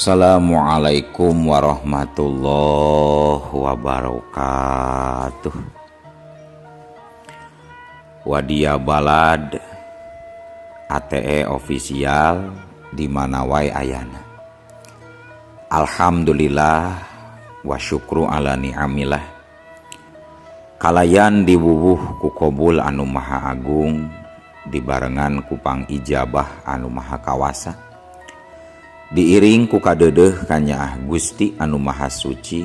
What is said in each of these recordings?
Assalamualaikum warahmatullahi wabarakatuh. Wadia Balad ATE official di mana wae ayana. Alhamdulillah wa syukru ala ni'amillah. Kalayan diwuwuh ku qobul anu maha agung dibarengan kupang ijabah anu maha kawasa. Diiring ku kadeudeuh ka Nyaah Gusti anu maha suci.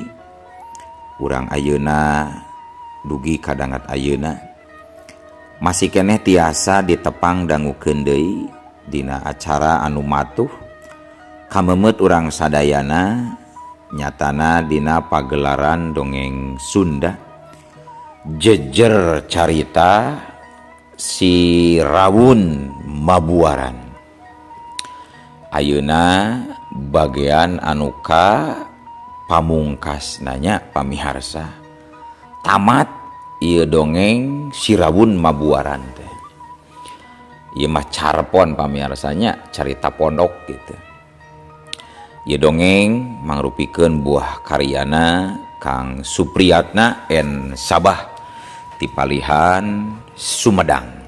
Urang ayeuna dugi kadangat ayeuna masih keneh tiasa ditepang dangukeun deui dina acara anu matuh kamemet urang sadayana nyatana dina pagelaran dongeng Sunda jejer carita si Rawun Mabuaran. Ayeuna bagian anuka pamungkas nanya pamiharsa tamat ieu dongeng si Rawun Mabuaran teh. Ieu mah carpon pamiharsanya carita pondok gitu. Ieu dongeng mangrupikeun buah karyana Kang Supriyatna en Sabah ti Palihan Sumedang.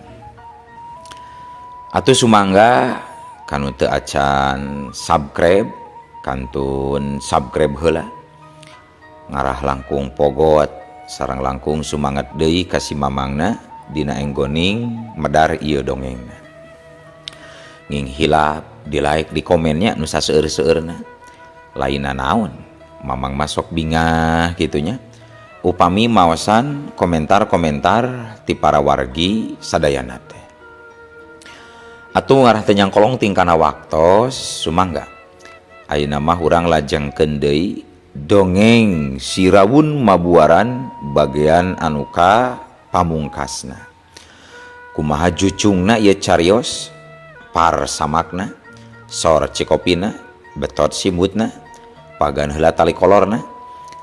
Atuh sumangga kanu teu acan subscribe kantun subscribe heula ngarah langkung pogot sareng langkung sumanget deui ka si mamangna dina enggoning medar ieu dongengna. Nging hilap di like di komennya nu saseueur-seueurna lainna naon mamang masuk bingah gitunya upami maosan komentar-komentar ti para wargi sadayana teh. Atuh ngarah teh nyangkolong tingkana waktos sumangga ayeuna mah urang lajengkeun deui dongeng si Rawun Mabuaran bagian anuka pamungkasna. Kumaha jucungna ieu carios par samakna sor cikopina betot simutna pagan heula tali kolorna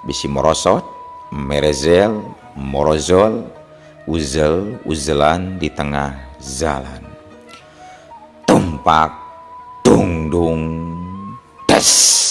bisi morosot merezel morozol uzel uzelan di tengah jalan. Tumpak dung dung tes.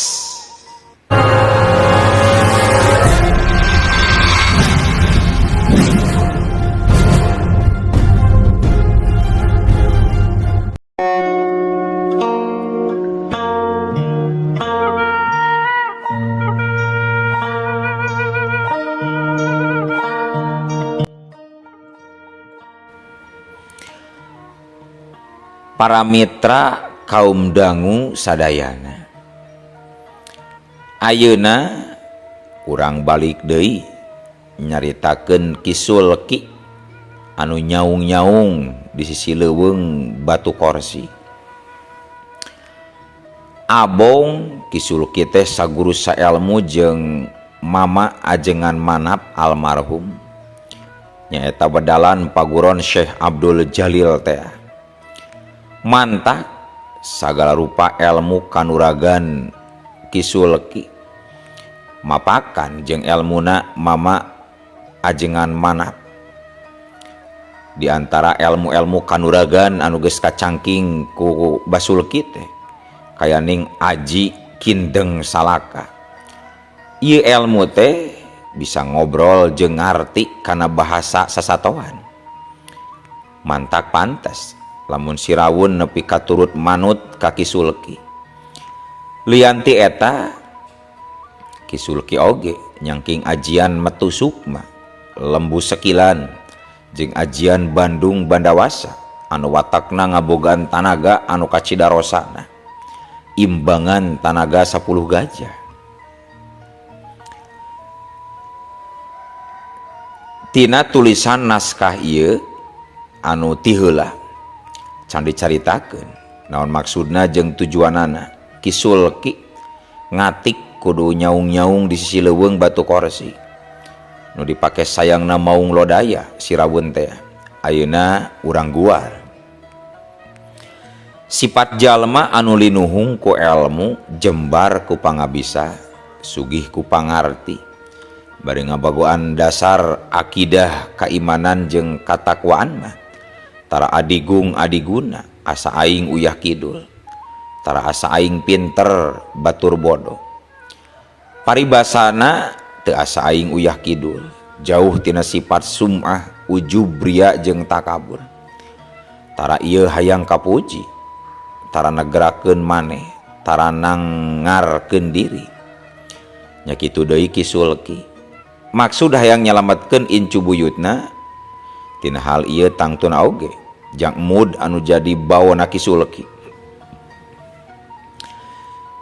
Para mitra kaum dangu sadayana, ayeuna urang balik deui nyaritakeun kisul Ki anu nyaung-nyaung di sisi leuweung Batu Korsi. Abong kisul Ki teh saguru saelmu jeung mama ajengan manap almarhum nyaeta bedalan paguron Syekh Abdul Jalil teh. Mantak sagala rupa ilmu kanuragan kisul Ki mapakan jeung elmuna mama ajengan manap. Di antara ilmu-ilmu kanuragan anu geus kacangking ku basul Ki teh kayaning aji kindeng salaka. Ieu ilmu teh bisa ngobrol jeung ngarti kana bahasa sasatoan. Mantak pantes lamun si Rawun nepi katurut manut ka kisul Ki. Lianti eta kisul Ki oge nyangking ajian metu sukma lembu sekilan jeung ajian Bandung Bandawasa anu watakna ngabogaan tanaga anu kacidarosana imbangan tanaga 10 gajah. Tina tulisan naskah ieu anu ti heula can dicaritakeun naon maksudna jeung tujuanana. Kisul Ki ngatik kudu nyaung-nyaung di sisi leuweung Batu Korsi nu dipake sayangna maung lodaya si Rawun teh ayeuna urang guar. Sifat jalma anu linuhung ku elmu jembar ku pangabisa sugih ku pangarti bari ngabagoan dasar akidah kaimanan jeung katakwaan mah tara adigung adiguna asa aing uyah kidul tara asa aing pinter batur bodoh. Paribasana teu asa aing uyah kidul, jauh tina sifat sum'ah, ujub, ria jeung takabur. Tara ieu hayang kapuji, tara negerakeun maneh, tara nangarkeun diri. Nya kitu deui Ki Sulki. Maksud hayang nyalametkeun incu buyutna tina hal ieu tangtuna oge Jang Mud anu jadi bawana Ki Sulki.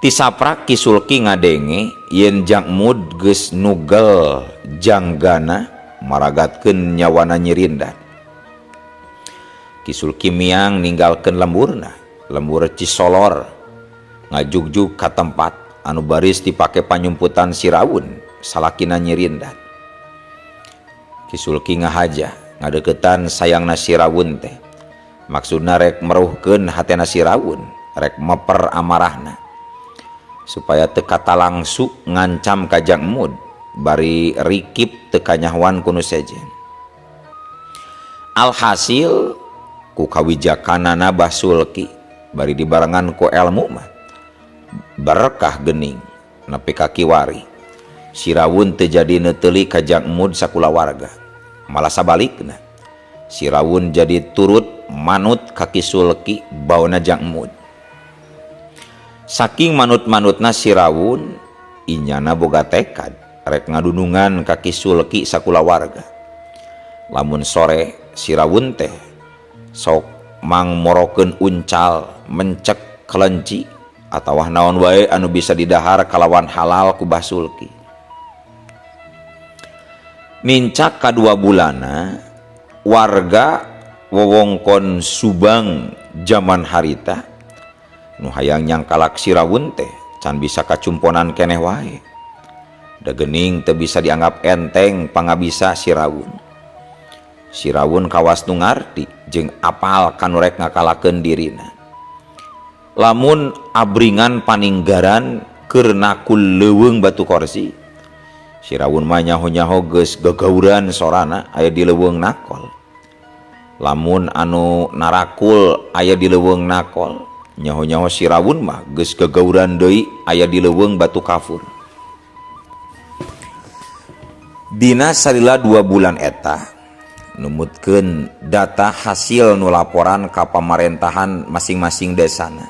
Tisaprak Ki Sulki ngadenge yen Jang Mud geus nugel janggana maragatkeun nyawana nyirindat. Ki Sulki miang ninggalkeun lemburna, lembur Cisolor, ngajugjug ka tempat anu baris dipake panyumputan Sirawun salakina nyirindat. Ki Sulki ngahaja ngadeukeutan sayangna Sirawun teh. Maksudna rek meruhkeun hatena Sirawun, rek meper amarahna supaya teu katalangsu ngancam ka Jang Mud bari rikip teu kanyahoan kuno sejen. Alhasil ku kawijakanana Bah Sulki bari dibarengan ku elmu mah berkah geuning nepi ka kiwari. Sirawun teu jadi neuteuli ka Jang Mud sakulawarga, malah sabalikna Sirawun jadi turut manut ka Ki Sulki bauna Jang Mud. Saking manut-manutna Sirawun, inyana boga tekad rek ngadunungan ka Ki Sulki sakulawarga. Lamun sore Sirawun teh sok mangmorokeun uncal, mencek kelenci atawa naon wae anu bisa didahar kalawan halal ku Bah Sulki. Mincak kadua bulana warga wewengkon Subang zaman harita nu hayang nyangkalak Sirawun teh can bisa kacumponan keneh wae. Da geuning teu bisa dianggap enteng pangabisa Sirawun. Sirawun kawas nu ngarti jeung apal kanu rek ngakalakeun dirina. Lamun abringan paninggaran keur nakul leuweung batu korsi, Sirawun mah nyaho-nyaho geus gagauran sorana aya di leuweung nakol. Lamun anu narakul aya di leuweung nakol, nyaho-nyaho Sirawun mah geus gagauran deui aya di leuweung batu kafur. Dina salila 2 bulan eta numutkeun data hasil nu laporan ka pamarentahan masing-masing desana.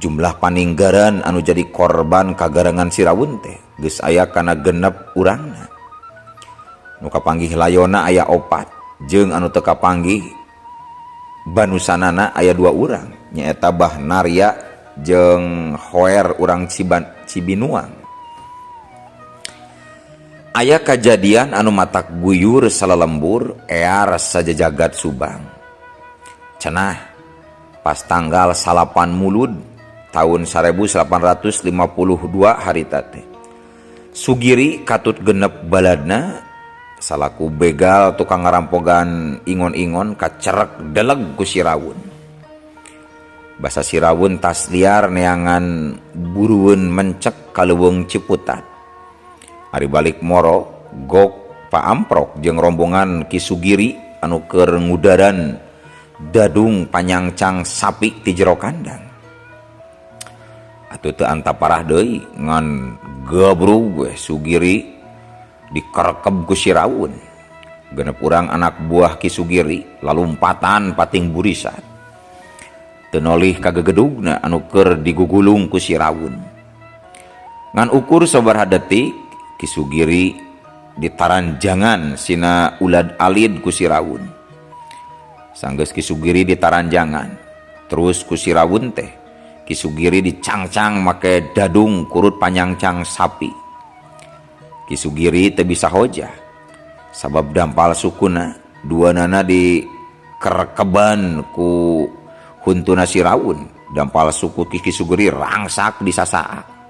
Jumlah paninggaran anu jadi korban kagarangan Sirawun teh geus aya kana 6 urangna. Nu kapanggih layona aya 4 jeung anu teu kapanggih banusanana aya 2 urang, nyaeta Bah Narya jeung Hoer urang Cibinuang. Aya kajadian anu matak guyur salalembur ear sajajagat Subang. Cenah pas tanggal 8 Mulud tahun 1852 harita teh, Sugiri katut genep baladna salaku begal tukang ngarampogan ingon-ingon kacerek deleg ku Sirawun. Basa Sirawun tas liar neangan burueun mencek ka leuweung Ciputat. Ari balik moro gok Pak Amprok jeung rombongan Ki Sugiri anu keur ngudaran dadung panyangcang sapi ti jero kandang. Atuh teu anta parah deui ngan gabrug we Sugiri dikerekeb ku Sirawun. Genep urang anak buah Ki Sugiri lalumpatan pating burisat. Teu nolih ka gegedugna anu keur digugulung ku Sirawun. Ngan ukur sabaraha detik Ki Sugiri ditaranjangan sina ulad alid ku Sirawun. Sanggeus Ki Sugiri ditaranjangan, terus ku Sirawun teh Ki Sugiri dicangcang make dadung kurut panyangcang sapi. Ki Sugiri teu bisa hojah sabab dampal sukuna duanana dikerekeban ku huntuna Sirawun. Dampal suku Ki Sugiri rangsak disasaak.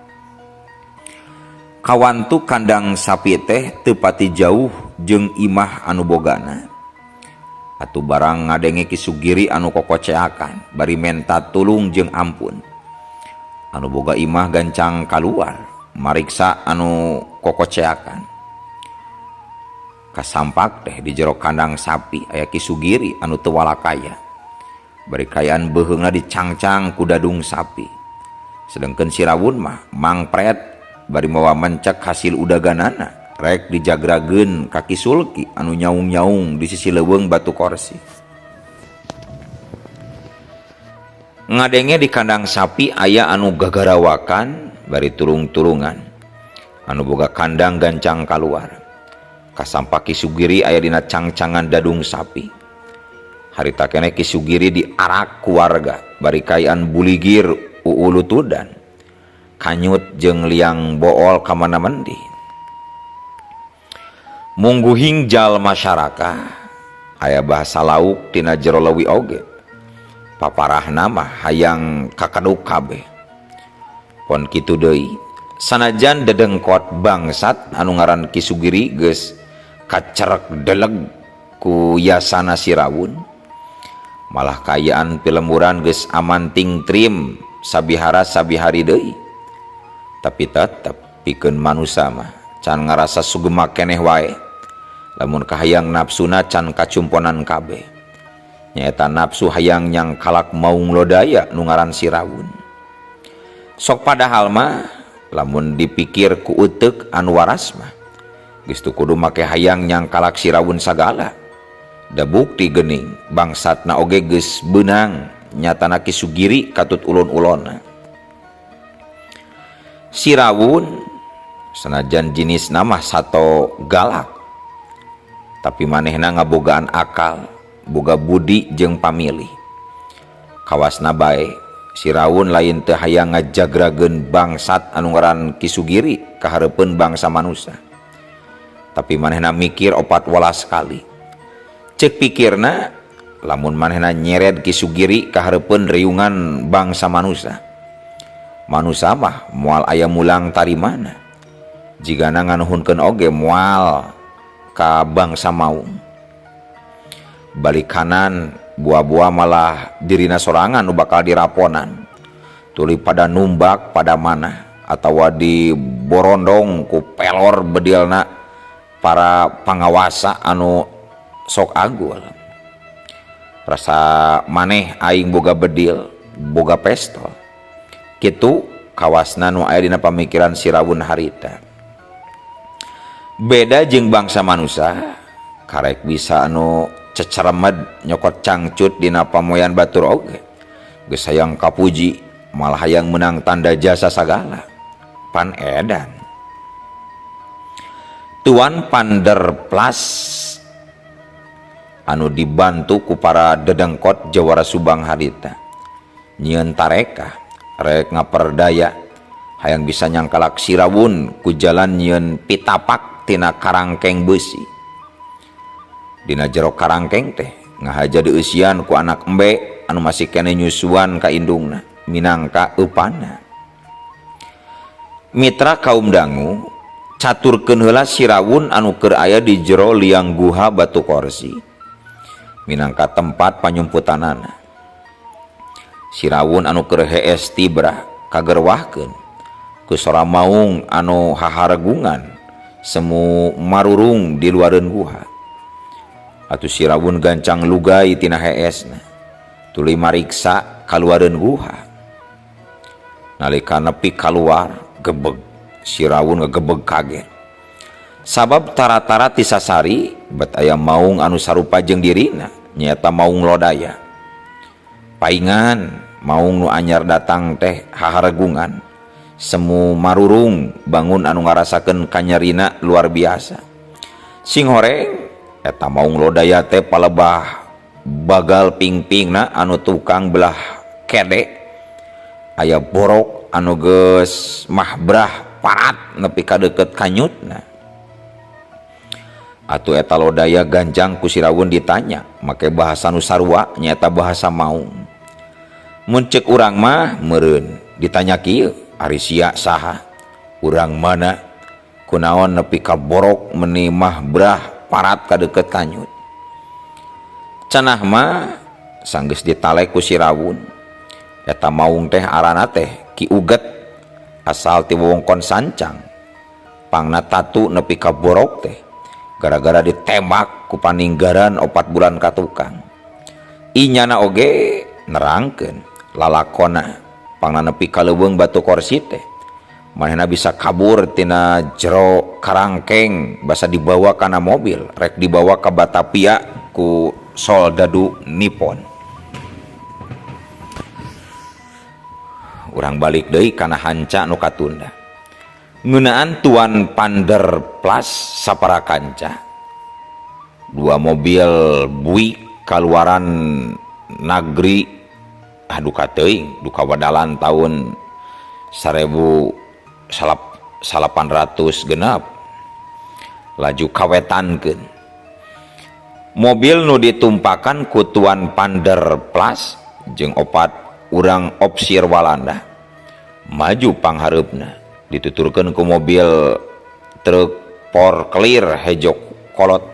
Kawantu kandang sapi teh teu pati jauh jeung imah anu bogana. Atuh barang ngadenge Ki Sugiri anu kokoceakan bari menta tulung jeung ampun. Anu boga imah gancang kaluar mariksa anu kokoceakan. Kasampak teh di jero kandang sapi aya Ki Sugiri anu teu walakaya. bari kayaan beheungna dicangcang ku dadung sapi. Sedengkeun si Rawun mah mangpret bari mawa mencek hasil udaganana rek dijagrageun kaki sulki anu nyaung-nyaung di sisi leuweung batu korsi. Ngadenge di kandang sapi aya anu gagarawakan bari turung-turungan anu boga kandang gancang kaluar. Kasampa Ki Sugiri aya dina cangcangan dadung sapi. Harita keneh Ki Sugiri diarak ku warga bari kayaan buligir uulutudan kanyut jeung liang bool ka mana mandi. Mungguhing jal masyarakat aya bahasa lauk tina jero leuwih oge. Paparahna mah hayang kakaduk kabeh. Pon kitu deui, sanajan dedengkot bangsat anu ngaran Ki Sugiri geus kacerek deleg ku yasana si Rawun, malah kayaan pilemuran geus aman tingtrim sabihara sabihari deui. Tapi tetep pikeun manusia mah can ngarasa sugema keneh wae, lamun kahayang nafsuna can kacumponan kabeh. Nyaeta nafsu hayang nyang kalak maung lodaya nu ngaran si Rawun. Sok padahal mah lamun dipikir ku euteuk anu waras mah geus teu kudu make hayang nyang kalak si Rawun sagala. Da bukti geuning bangsatna oge geus beunang nyatana Ki Sugiri katut ulun-ulonna. Si Rawun sanajan jinisna mah sato galak, tapi manehna ngabogaan akal, boga budi jeung pamilih. Kawasna bae si Rawun lain teu hayang ngajagrageun bangsat anu ngaran Ki Sugiri ka hareupeun bangsa manusia. Tapi manehna mikir opat walas kali. Ceuk pikirna lamun manehna nyered Ki Sugiri ka hareupeun riungan bangsa manusia. Manusia mah moal aya mulang tarimana. Jigana nganuhunkeun oge moal ka bangsa maung. Balik kanan buah-buah malah dirina sorangan nu bakal diraponan. Tuluy pada numbak pada mana atawa diborondong ku pelor bedilna para pangawasa anu sok agul. Rasa maneh aing boga bedil, boga pestol. Kitu kawasna nu aya dina pamikiran si Rawun harita. Beda jeung bangsa manusia, karek bisa anu ceceremed nyokot cangcut dina pamoyan batur oge. Geus hayang kapuji, malah hayang menang tanda jasa sagala. Pan edan. Tuan Panderplas anu dibantu ku para dedengkot jawara Subang harita nyieun tareka rek ngaperdaya hayang bisa nyangkalak si Rawun ku jalan nyieun pitapak tina karangkeng besi. Dina jero karangkeng teh ngahaja dieusian ku anak embe anu masih kene nyusuan ka indungna minangka eupana. Mitra kaum dangu caturkeun heula si Rawun anu keur aya di jero liang guha batu korsi minangka tempat panyumputanana. Si Rawun anu keur hees tibrah kagerwahkeun ku sora maung anu haharegungan semu marurung di luareun guha. Atuh si Rawun gancang lugay tina heesna tuluy mariksa kaluareun guha. Nalika nepi kaluar gebeg si Rawun ngagebeg kaget. Sabab tara-tara ti sasari bet aya maung anu sarupa jeung dirina nyaeta maung lodaya. Paingan maung nu anyar datang teh haharegungan semu marurung bangun anu ngarasakeun kanyarina luar biasa. Sing horeng eta maung lodaya teh palebah bagal pingpingna anu tukang belah kede. Aya borok anu geus mahbrah parat nepi ka deukeut kanyutna. Atuh eta lodaya ganjang ku si Rawun ditanya make bahasa nu sarua nyaeta bahasa maung. Mun ceuk urang mah meureun ditanya kieu ari sia saha urang mana kunaon nepi ka borok meuni mahbrah parat ka deukeut kanyut. Cenah mah sanggeus ditalek ku si Rawun eta maung teh arana teh Ki Uget asal ti wewengkon Sancang. Pangna tatu nepi ka borok teh gara-gara ditembak ku paninggaran 4 bulan ka tukang. Inyana oge nerangkeun lalakonna pangna nepi ka leuweung batu korsi teh manehna bisa kabur tina jero karangkeng basa dibawa kana mobil rek dibawa ka Batavia ku soldadu Nippon. Urang balik deui kana hanca nu katunda ngeunaan Tuan Panderplas saparakanca dua mobil Buick kaluaran negeri duka teuing duka wadalan tahun 1800 genep laju kawetankeun mobil nu ditumpakan ku Tuan Panderplas jeung opat urang opsir Walanda maju panghareupna dituturkeun ku mobil truk Porclear hejo kolot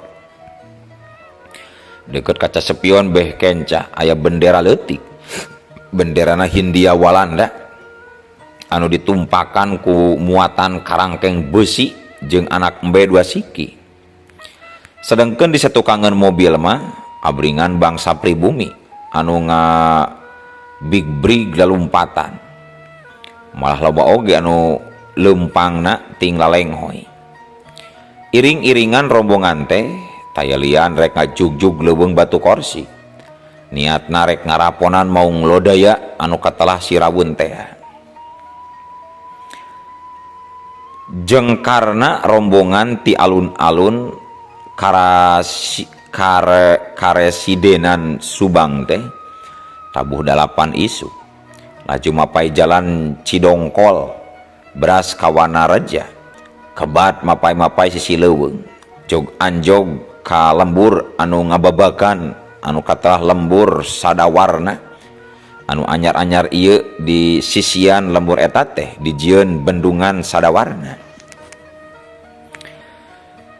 deket kaca spion beh kenca aya bendera leutik benderana Hindia Walanda anu ditumpakan ku muatan karangkeng besi jeung anak embe dua siki. Sedengkeun di satukangan mobil mah abringan bangsa pribumi anu nga big brig lalumpatan malah loba oge anu leumpangna ting lalenghoy. Iring-iringan rombongan teh tayalian rek ngajugjug leuweung batu korsi niatna rek ngaraponan maung lodaya anu katelah si Rawun teh. Jengkarna rombongan ti alun-alun karesidenan Subang teh tabuh 8 isu laju mapai jalan Cidongkol beras kawana reja kebat mapai-mapai sisi leuweung jog anjog ka lembur anu ngababakan anu katelah lembur sadawarna anu anyar-anyar ieu di sisian lembur eta teh dijieun bendungan sadawarna.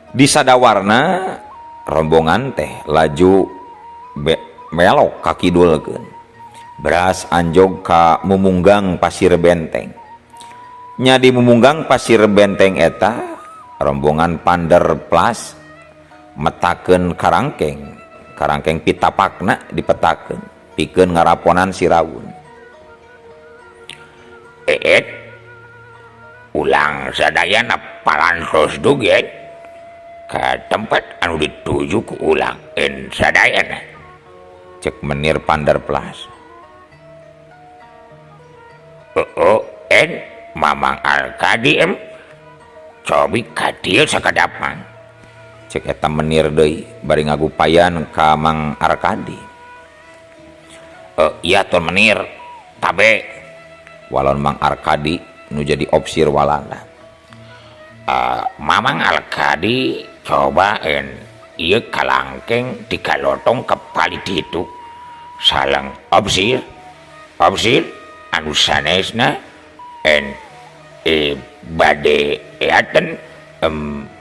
Di sadawarna rombongan teh laju melok ka kidulkeun beras anjog ka mumunggang pasir benteng nya di mumunggang pasir benteng eta rombongan Panderplas metakeun karangkeng pitapakna dipetakeun pikeun ngaraponan si Rawun. Ulang sadayana parantos duget ka tempat anu dituju ku ulang sadayana cek menir Panderplas. Mamang Arkadi cobi kadieu sakadapan cek eta menir deui bari ngagupayan ka Mang Arkadi. Iya Tuan menir tabe walon Mang Arkadi nu jadi opsir Walanda. Mamang Arkadi cobaen ieu kalangkeng dikalotong ke palit itu salang opsir anu sanesna bade eaten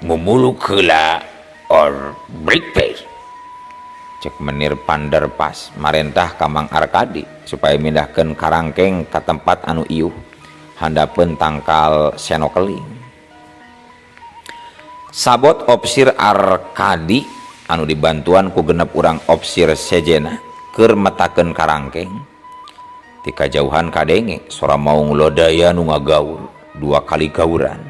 mumuluk heula or breakfast cek menir Panderplas marentah ka Mang Arkadi supaya mindahkeun karangkeng ka tempat anu ieuh handapeun tangkal senokeling. Sabot opsir Arkadi anu dibantuan ku genep urang opsir sejena keur metakeun karangkeng ti kajauhan kadenge sora maung lodaya nu ngagaul 2 kali gauran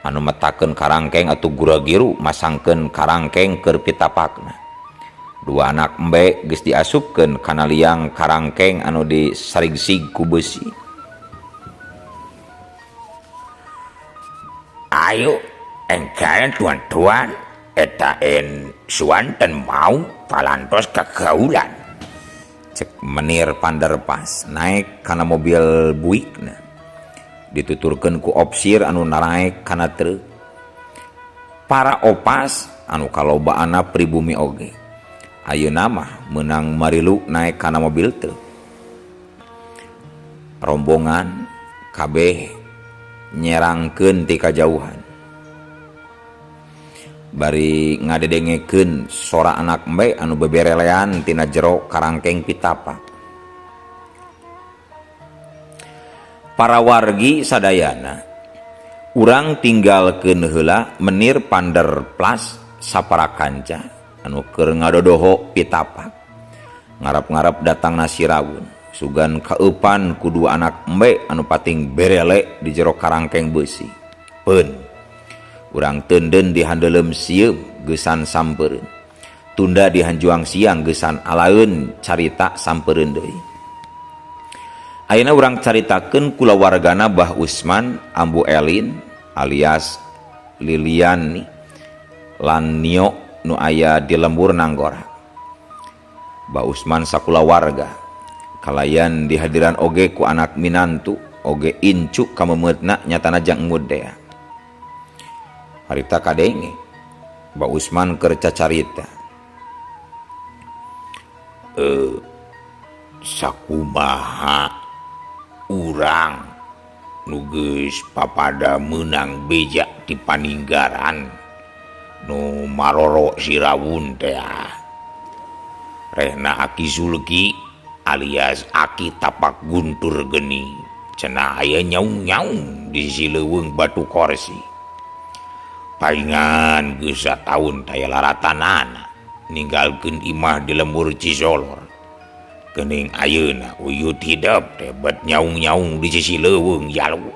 anu metakeun karangkeng atuh gura-giru masangkeun karangkeng keur pitapakna. 2 anak embe geus diasupkeun kana liang karangkeng anu disarigsig ku besi. Ayo engkaren tuan-tuan eta suanten mau palantos kagaulan cek menir Panderplas naik kana mobil Buickna dituturkeun ku opsir anu naik kana truk. Para opas anu kalobaana pribumi oge ayeuna mah meunang marilu naik kana mobil truk. Rombongan kabeh nyerangkeun ti kajauhan bari ngadedengekeun sora anak embe anu beberelean tina jero karangkeng pitapak. Para wargi sadayana urang tinggalkeun heula menir Panderplas saparakanca anu keur ngadodoho pitapak ngarap-ngarap datang nasi rawun sugan kaeupan ku dua anak embe anu pating berele di jero karangkeng besi. Pen urang tenden di handelem sieum geusan sampereun, tunda di hanjuang siang geusan alaeun carita sampereun deui. Ayeuna urang caritakeun kulawargana Bah Usman, Ambu Elin alias Lilian lan Nio nu aya di lembur Nanggora. Bah Usman sakulawarga kalayan dihadiran oge ku anak minantu oge incu kamemeutna nyatana jang engud dea. Harita kadenge Bah Usman keur cacarita. Sakumaha urang nu geus papada meunang beja di paninggaran nu maroro si rawun teh rehna Aki Zulki alias Aki Tapak Guntur Geni cenah aya nyaung-nyaung di sisi leuweung Batu Korsi. Paingan geus sataun taya laratanana ninggalkeun imah di lembur Cisolor. Kening ayeuna uyut hidup teh bet nyaung-nyaung di sisi leuweung Yalu.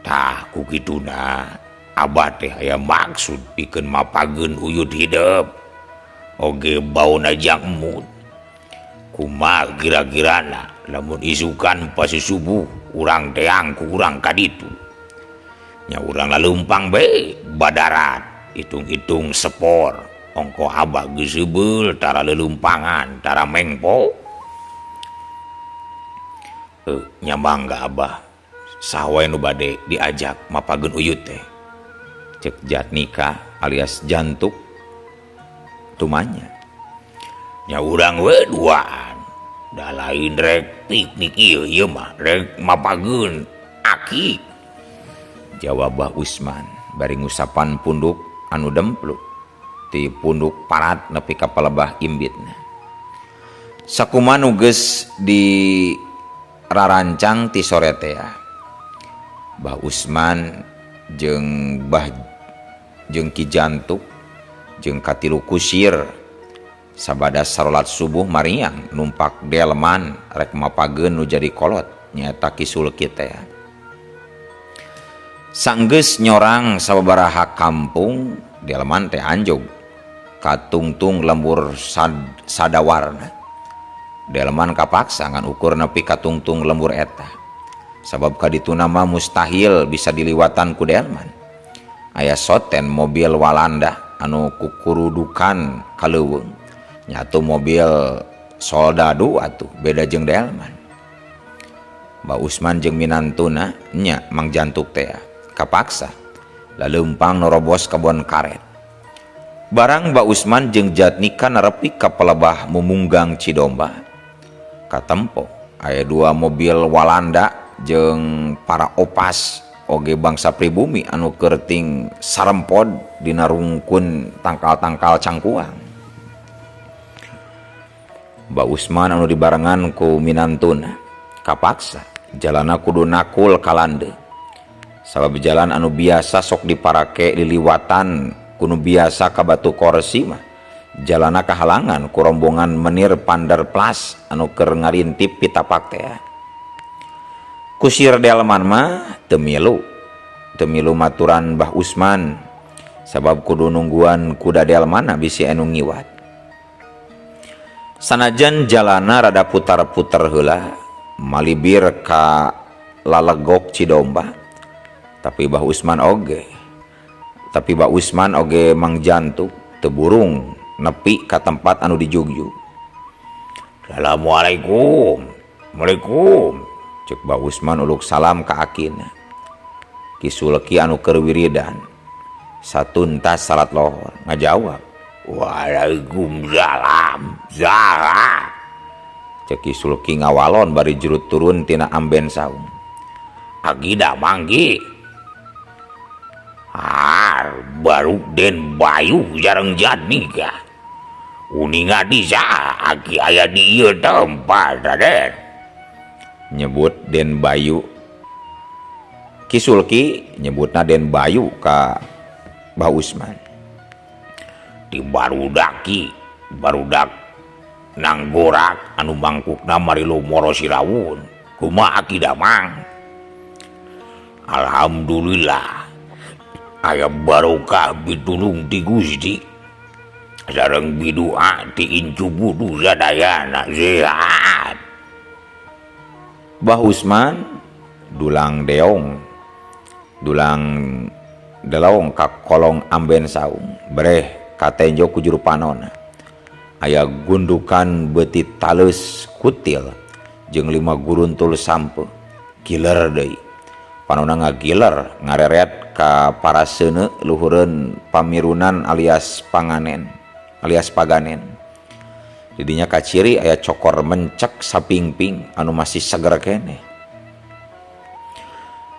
Tah ku kituna abah teh aya maksud pikeun mapageun uyut hidup oge bauna jang emut. Kumaha kira-kirana lamun isukan pasi subuh urang teang ku urang kaditu. Nya urang laleumpang bae badarat hitung-hitung sepor. Ongko abah geus heubeul tara lelumpangan tara mengpo. Nya mangga abah saha wae nu bade diajak mapageun uyut teh. Cek Jatnika alias Jantuk tumanya. Nya urang we duaan da lain rek piknik ieu mah rek mapageun Aki. Jawab Bah Usman bari ngusapan punduk anu dempluk ti punduk parat nepi ka palebah imbitna. Sakumaha nu geus di rarancang ti sore teh Bah Usman jeung Ki Jantuk jeung katilu kusir sabada sarolat subuh mariang numpak delman rek mapageun nu jadi kolot nyaeta Ki Sulki teh. Sanggeus nyorang sababaraha kampung delman teh anjog katungtung lembur sadawarna. Delman kapaksa ngan ukur nepi katungtung lembur eta. Sabab kaditu nama mustahil bisa diliwatan ku delman. Aya soten mobil Walanda anu kukurudukan kaleuweung. Nyatu mobil soldadu atuh beda jeung delman. Bah Usman jeung minantuna nya Mang Jantuk teh kapaksa laleumpang norobos kebon karet. Barang Bah Usman jeung Jatnika nerepi ka palebah Mumunggang Cidomba. Katempo aya dua mobil Walanda jeung para opas oge bangsa pribumi anu kerting sarempod dina rungkun tangkal-tangkal cangkuang. Bah Usman anu dibarengan ku minantuna kapaksa jalana kudu nakul kalande. Sabab jalan anu biasa sok diparake liliwatan kuno biasa ka Batu Korsi mah jalana kahalangan ku rombongan menir Panderplas anu keur ngarintip pitapak teh. Kusir delman mah teu milu maturan Bah Usman sabab kudu nungguan kuda delman bisi anu ngiwat. Sanajan jalana rada putar-putar heula malibir ka lalegok Cidomba tapi Bah Usman oge Mang Jantuk teu burung nepi ka tempat anu dijugjug. Assalamualaikum. Waalaikum. Cek Bah Usman uluk salam ka akina. Ki Sulki anu keur wiridan satuntas salat lohor ngajawab, Waalaikumsalam. Saha? Cek Ki Sulki ngawalon bari jurut turun tina amben saung. Agida manggi. Baru Den Bayu jarang Jatnika. Uninga disa Aki aya di ieu tempat Raden. Nyebut Den Bayu. Ki Sulki nyebutna Den Bayu ka Bah Usman. Di barudak nanggorak anu mangkukna marilu moro si Rawun kumaha kida mang. Alhamdulillah aya barokah bitulung ti Gusti sareng bidua ti incu budu sadayana sehat. Bah Usman dulang deong dulang delong ka kolong amben saung breh katenjo ku juru panona aya gundukan beutit taleus kutil jeung 5 guruntul sampe giler deui. Panona ngagiler ngareret ka paraseuneu luhureun pamirunan alias panganen alias paganen. Didinya kaciri aya cokor mencek sapingping anu masih seger keneh.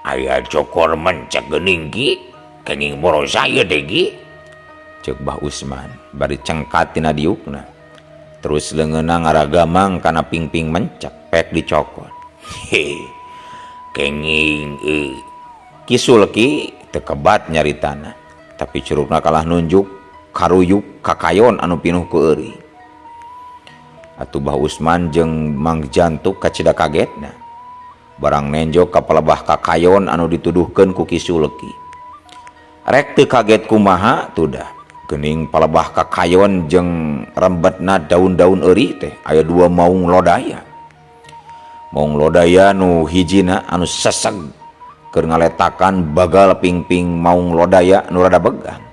Aya cokor mencek geuning ki kenging moro saya teh ki, ceuk Bah Usman bari cengkat tina diukna. Terus leungeunna ngaragamang kana pingping mencek pek dicokot. Kenging Kisulki teu kebat nyaritana, tapi curugna kalah nunjuk karuyuk kakayon anu pinuh ku euri. Atuh Bah Usman jeung Mang Jantuk kacida kagetna. Barang nenjok ka palebah kakayon anu dituduhkeun ku Kisulki. Rek teu kaget kumaha tudah geuning palebah kakayon jeung rembetna daun-daun euri teh aya 2 maung lodaya. Maung lodaya nu hijina anu seseg keur ngaletakan bagal pingping maung lodaya nu rada begang.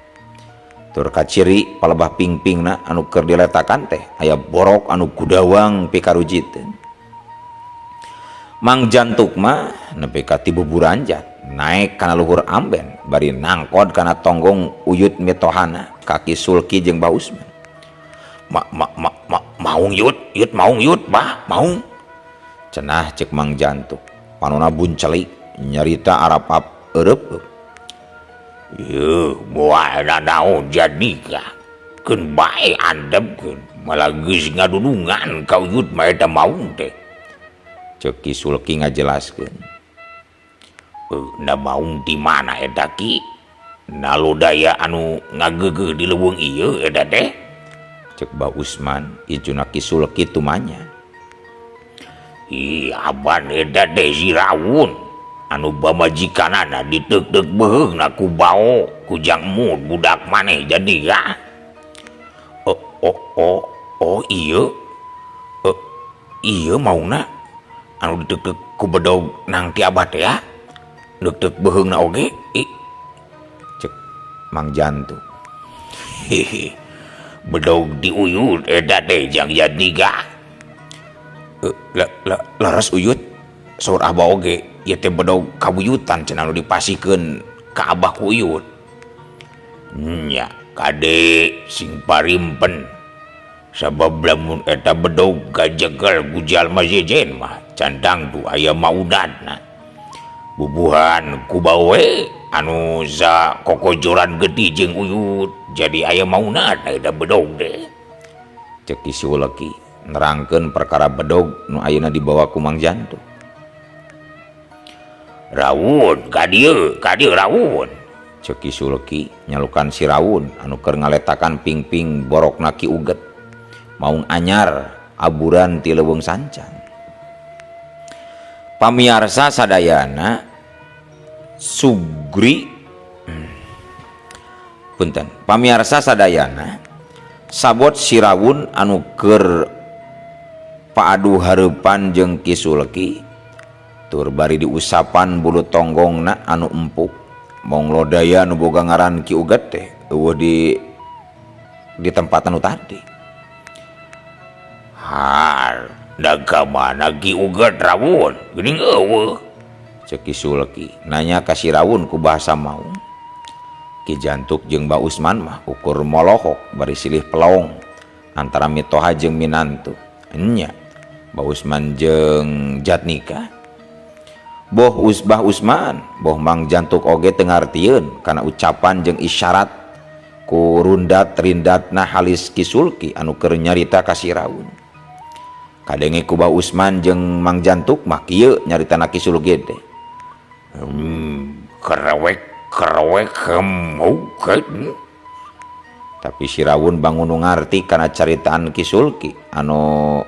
Tur kaciri palebah pingpingna anu keur diletakan teh aya borok anu kudawang pikarujiteun. Mang Jantuk mah nepi ka ti buburanjat naek kana luhur amben bari nangkod kana tonggong uyut mitohana ka Kisulki jeung Bah Usman. Maung yut maung yut bah maung. Cenah cek Mang Jantuk panona buncelik nyarita arap-ap eureup. Yeuh moal naon jadi ka keun bae andepkeun malah geus ngadudungan ka uyut mah eta maung teh. Ceuk Kisulki ngajelaskeun. Na maung di mana eta ki? Na lodaya anu ngageugeuh di leuweung ieu eta teh. Ceuk Bah Usman ijuna Kisulki tumanya. Aban eta teh si Rawun anu bamajikanana diteuk-teuk beheungna ku bao ku Jang Mut budak maneh jadi ya. Oh ieu. Ieu maungna anu diteuk-teuk ku bedog nang ti abah teh ya. Deuk-deuk beheungna oge. Cek Mang Jantuk. Bedog diuyut eta teh jang jadi ga. Laras uyut saur abah oge ieu teh bedog kabuyutan cenah nu dipasikeun ka abah ku uyut. Nya kade sing parimpen sabab lamun eta bedog gajegal ku jalma jejen mah candang tu aya maudadna. Bubuhan ku bawe anu za kokojoran gede jeung uyut jadi aya maunana eta bedog teh. Cek Kisulki nerangkeun perkara bedog nu ayeuna dibawa ku Mang Jantuk. Rawun ka dieu Rawun. Cek Kisulki nyalukan si Rawun anu keur ngaletakan pingping borokna Ki Uget. Maung anyar aburan ti leuweung sancang. Pamiarsa sadayana pamiarsa sadayana sabot si Rawun anu keur paadu hareupan jeung Kisulki tur bari diusapan bulu tonggongna anu empuk maung lodaya nu boga ngaran Ki Uget teh eueuh di tempat anu tadi. Har daga mana Ki Uget Rawun geuning eueuh. Cek Kisulki nanya ka si Rawun ku bahasa maung. Ki Jantuk jeung Bah Usman mah ukur molohok bari silih pelong antara mitoha jeung minantu. Enya Bah Usman jeung Jatnika. Bah Usman, boh Mang Jantuk oge teu ngartieun kana ucapan jeung isyarat ku rundat-rindatna halis Kisulki anu keur nyarita ka si Rawun. Kadenge ku Bah Usman jeung Mang Jantuk mah kieu nyaritana Kisulki teh. Kerewek hemeukeun. Tapi si Rawun bangun nu ngarti kana caritaan Ki Sulki anu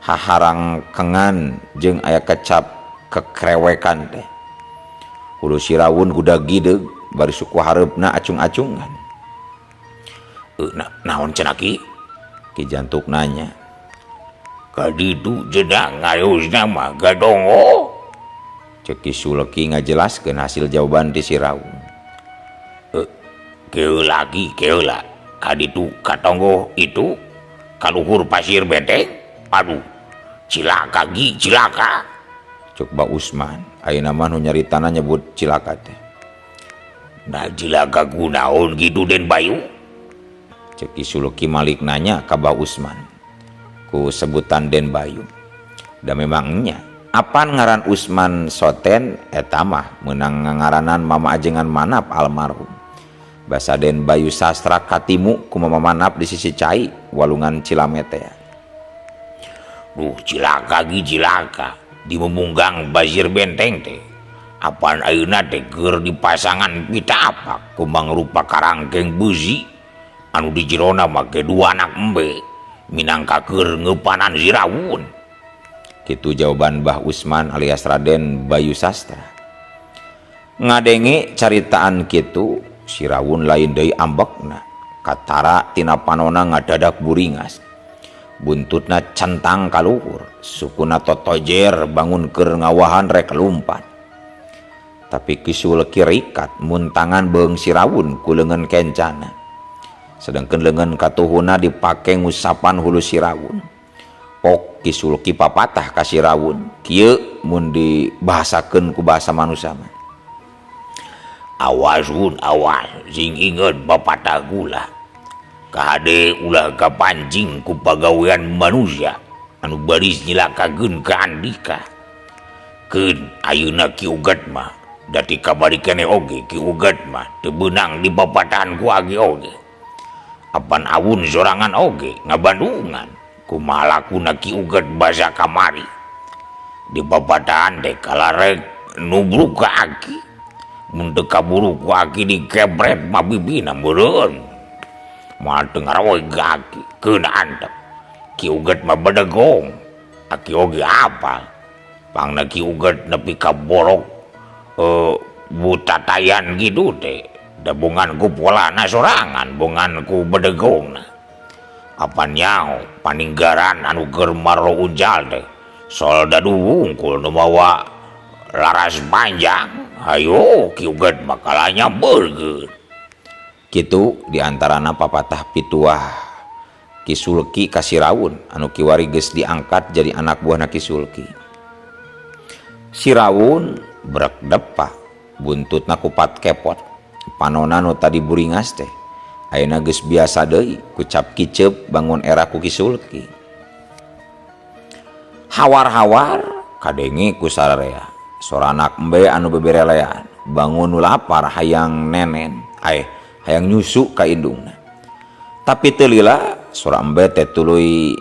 haharang kengan jeung aya kecap kekrewekan teh. Hulu si Rawun gudag gideg bari suku hareupna acung-acungan. Naon cenah Ki? Ki Jantuk nanya. Kaditu jedak ngayosna mah gadongo. Cek Ki Sulki ngajelaskeun hasil jawaban ti si Rawun. Keula kaditu katonggo itu kaluhur pasir benteng. Aduh, cilaka Gi, cilaka. Cuk Ba Usman, ayeuna mah nu nyaritana nyebut cilaka teh. Nah cilaka kunaon gitu Den Bayu? Cek Ki Sulki malik nanya ka Ba Usman ku sebutan Den Bayu. Da memangnya apaan ngaran Usman Soten eta mah meunang ngaranan mama ajengan manap almarhum. Basa Den Bayu sastra katimu ku mama manap di sisi cai walungan Cilamete. Duh cilaka Gi, cilaka di memunggang basir benteng teh. Apaan ayeuna teh keur dipasangan pita apa ku mangrupa karangkeng beusi anu di jerona make dua anak embe minangka keur ngeupanan si Rawun. Kitu jawaban Mbah Usman alias Raden Bayu Sastra. Ngadenge caritaan kitu si Rawun lain deui ambekna katara tina panona ngadadak buringas. Buntutna centang kaluhur, sukuna totojer bangun keur ngawahan rek lumpat. Tapi Ki Sulki rikat mun tangan beung si Rawun ku leungeun kencana. Sedangkeun leungeun katuhuna dipake ngusapan hulu si Rawun. Pok Ki Sulki papatah ka si Rawun, kieu mun dibahasakeun ku bahasa manusia mah. Awas Hun, awas, sing inget bapatah gula. Kade ulah kapancing ku pagawean manusia anu baris nyilakakeun ka Andika. Keun ayeuna Ki Ugat mah dati kabari keneh oge Ki Ugat mah teu beunang di papatahan ku age oge. Apan Awun sorangan oge ngabandungan kumaha lakuna Ki Ugat basa kamari. Di papatahan teh kalarek nubruk ka Aki. Mun teu kaburu ku Aki dikebret mah bibina meureun. Moal teu ngarawoy Aki keun antep. Ki Ugat mah bedegong. Aki oge apal. Pangna Ki Ugat nepi ka borok butatayan gitu teh. Da bungan ku polana sorangan, bungan ku bedegongna. Apa nyao paninggaran anu keur maro unjal teh. Sol dadu wungkul nu mawa laras panjang. Hayo Ki Ugat mah kalanya beurgeun. Kitu diantarana papatah pituah Ki Sulki ka si Rawun anu kiwari geus diangkat jadi anak buahna Ki Sulki. Si Rawun brek depa buntutna kupat kepot. Panona nu tadi buringas teh ayeuna geus biasa deui kucap kiceup bangun era ku Ki Sulki. Hawar-hawar kadenge ku sararea sora anak embe anu beberelean bangun nu lapar hayang nenen hayang nyusu ka indungna. Tapi teu lila sora embe teh tuluy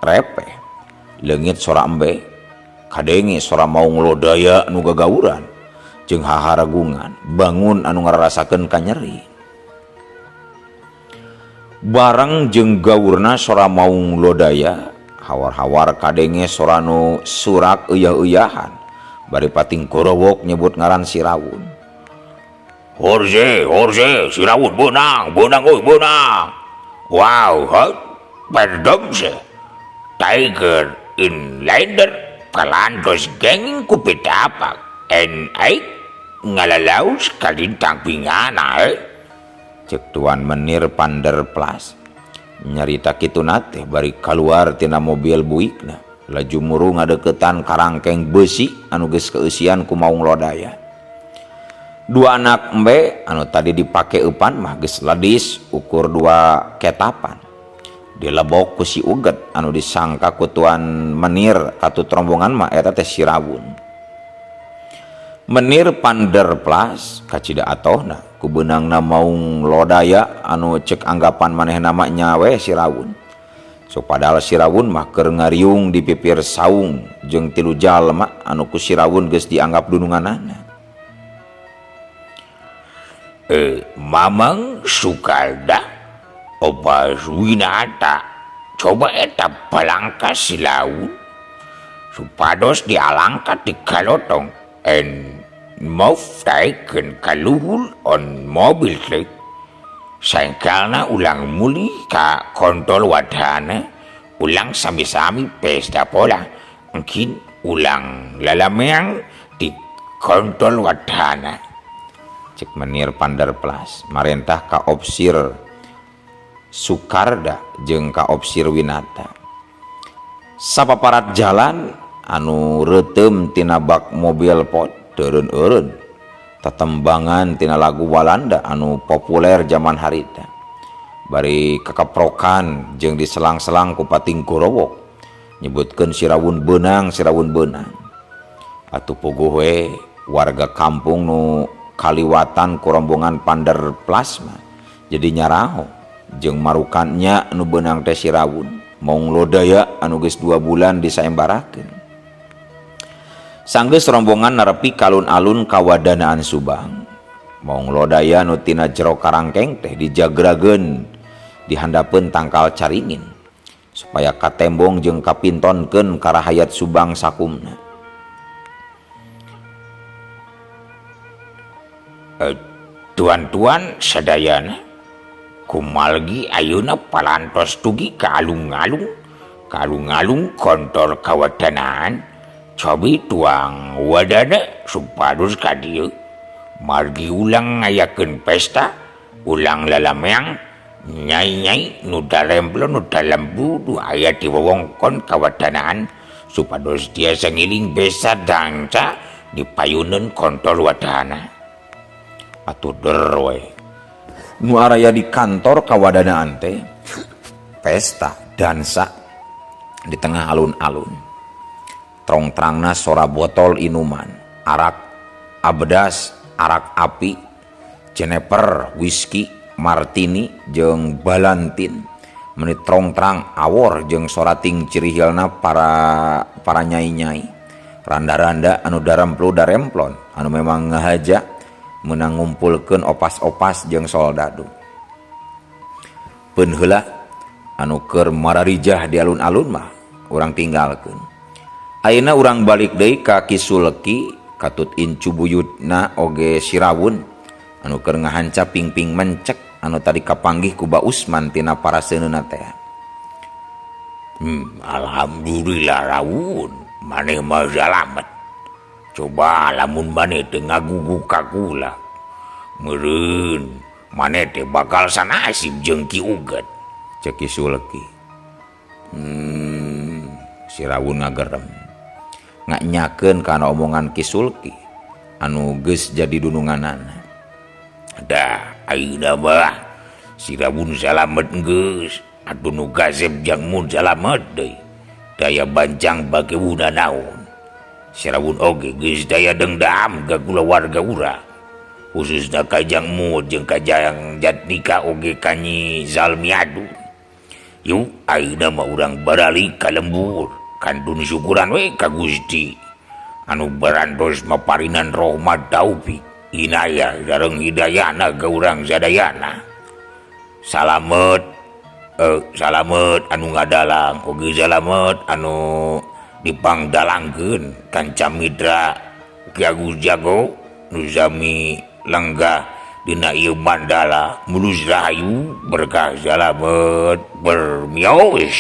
repeh. Leungit sora embe kadenge sora maung lodaya nu gagauran jeung haharagungan bangun anu ngararasakeun ka nyeri. Bareng jeung gaurna sora maung lodaya hawar-hawar kadenge sora nu surak euyah-euyahan bari pating korowok nyebut ngaran si Rawun. Horse, si Rawun beunang euy beunang. Wow, pardon se. Tiger in Lander kalantos genging ku pitapak. En ai ngalalaus kalintang pingana. Cek Tuan Menir Panderplas. Nyarita kitu nate bari kaluar tina mobil buikna. Laju muru ngadeukeutan karangkeng besi anu geus keusian ku maung lodaya. Dua anak embe anu tadi dipake eupan mah geus ladis ukur 2 ketapan. Dilebok ku si Uget anu disangka ku Tuan Menir katut rombongan mah eta teh si Rawun. Menir Panderplas kacida atohna ku beunangna maung lodaya anu cek anggapan manehna mah nyawe si Rawun. So padahal si Rawun mah keur ngariung di pipir saung jeung 3 jalma anu ku si Rawun geus dianggap dununganana. Mamang Sukalda opas winata coba eta palangka si laun supados dialangkat di kalotong and move taken kaluhur on mobil truk sangkalna ulang muli ka kontol wadana ulang sami-sami pesta pola mungkin ulang lalameang di kontol wadana cek menir Pandarplas marentah ka Opsir Sukarda jeung ka Opsir Winata sapaparat jalan anu reuteum tina bak mobil pot teureun-eureun tatembangan tina lagu Walanda anu populer zaman harita bari kakaprokan jeung diselang-selang ku pating gorowok nyebutkeun Sirawun Beunang atuh puguh we warga kampung nu kaliwatan ku rombongan Pandarplas mah jadi nyaraho jeung marukannya anu beunang teh Sirawun mong lodaya anu geus 2 bulan disaembarakeun sanggeus rombongan narepi kalun-alun kawadanaan Subang mong lodaya nu tina jero karangkeng teh dijagrageun dihandapeun tangkal caringin supaya katembong jeung kapintonkeun karahayat Subang sakumna. Tuan-tuan sadayana kumalgi ayeuna palantos tugi ka alung-alung kontor kawadanaan cobi tuang wadana supados ka dieu margi ulang ngayakeun pesta ulang lalameang nyai-nyai nu daremplo nu dalembu nu aya di wewengkon kawadanaan supados tiasa ngiling besa danca di payuneun kontor wadana atuh der we Nu araya di kantor kawadanaan teh pesta dansa di tengah alun-alun trong-trangna sora botol inuman arak abdas arak api jeneper whisky martini jeung balantin menit trong-trang awor jeung sora ting cirihilna para nyai-nyai randa-randa anu daremplon anu memang ngahaja menang ngumpulkeun opas-opas jeung soldadu peun heula anu keur mararijah di alun-alun mah urang tinggalkeun ayeuna urang balik deui ka Kisuleki katut incu buyutna oge Sirawun anu keur ngahanca ping-ping mencek anu tadi kapanggih ku Ba Usman tina para seuneuna teh. Alhamdulillah Rawun maneh mah salamet. Coba lamun maneh teu ngagugu ka kula meureun maneh teh bakal sanasib jeung Ki Uget cek Kisuleki. Sirawun ngagerem nganyakeun kana omongan Kisuleki anu geus jadi dununganana. Da ayeuna mah Sirawun salamet geus atuh nu gazeb jang mun salamet deui daya bancang bage wuna naon. Sirawun oge geus daya dendam ka kula warga urang khususna Kajang Mut jeung Kajang Jatnika oge kanyi Zalmiadu. Yuk ayeuna mah urang baralik ka lembur kantun syukuran we ka Gusti anu barantos maparinan rahmat taufik inayah sareng hidayahna ka urang sadayana. Salamet anu ngadalang oge salamet anu dipangdalangkeun kanca mitra Ki Agus Jago Nuzami lenggah dina ieu mandala mulus rahayu berkah salamet bermios.